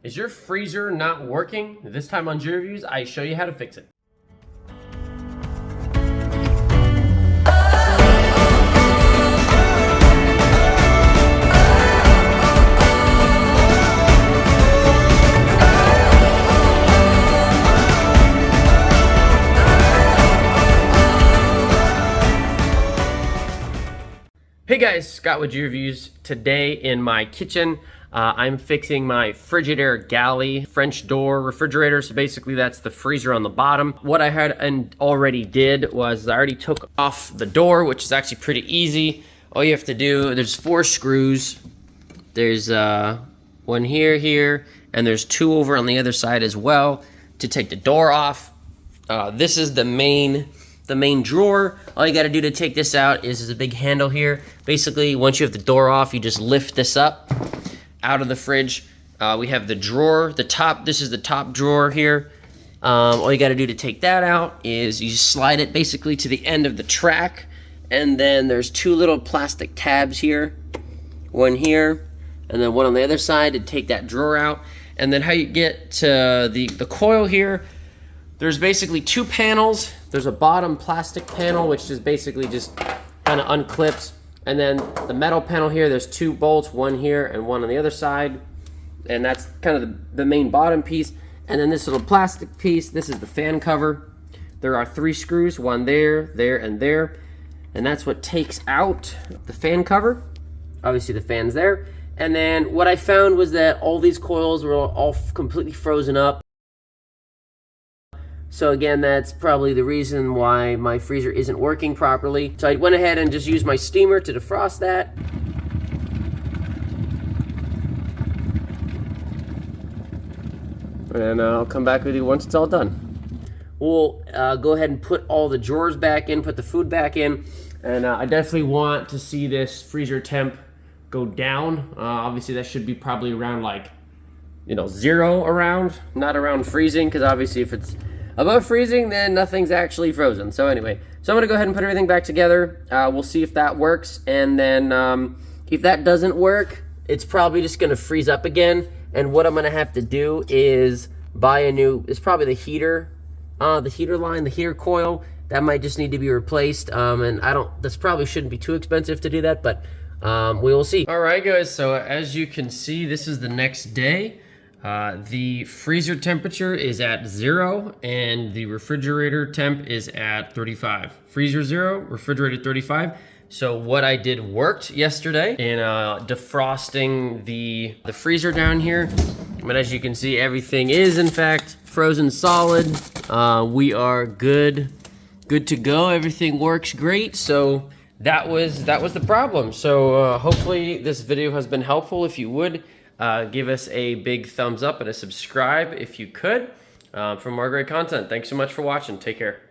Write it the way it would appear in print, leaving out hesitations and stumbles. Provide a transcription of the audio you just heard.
Is your freezer not working? This time on G Reviews, I show you how to fix it. Hey guys, Scott with G Reviews. Today in my kitchen, I'm fixing my Frigidaire galley French door refrigerator. So basically that's the freezer on the bottom. What I had and already did was I already took off the door, which is actually pretty easy. All you have to do, there's 4 screws. There's one here, and there's 2 over on the other side as well to take the door off. This is the main drawer. All you gotta do to take this out is there's a big handle here. Basically, once you have the door off, you just lift this up out of the fridge. We have the drawer, the top, this is the top drawer here. All you gotta do to take that out is you slide it basically to the end of the track, and then there's 2 little plastic tabs here. One here, and then one on the other side to take that drawer out. And then how you get to the coil here, there's basically 2 panels. There's a bottom plastic panel, which is basically just kind of unclips. And then the metal panel here, there's 2 bolts, one here and one on the other side. And that's kind of the main bottom piece. And then this little plastic piece, this is the fan cover. There are 3 screws, one there, there, and there. And that's what takes out the fan cover. Obviously the fan's there. And then what I found was that all these coils were all completely frozen up. So again, that's probably the reason why my freezer isn't working properly. So I went ahead and just used my steamer to defrost that. And I'll come back with you once it's all done. We'll go ahead and put all the drawers back in, put the food back in. And I definitely want to see this freezer temp go down. Obviously that should be probably around like, 0 around, not around freezing, because obviously if it's above freezing, then nothing's actually frozen. So anyway, so I'm gonna go ahead and put everything back together. We'll see if that works. And then if that doesn't work, it's probably just gonna freeze up again. And what I'm gonna have to do is buy a new, it's probably the heater line, the heater coil. That might just need to be replaced. And this probably shouldn't be too expensive to do that, but we will see. All right guys, so as you can see, this is the next day. The freezer temperature is at 0 and the refrigerator temp is at 35. Freezer 0, refrigerator 35. So what I did worked yesterday in defrosting the freezer down here. But as you can see, everything is in fact frozen solid. We are good to go. Everything works great. So that was the problem. So hopefully this video has been helpful. If you would, give us a big thumbs up and a subscribe if you could for more great content. Thanks so much for watching. Take care.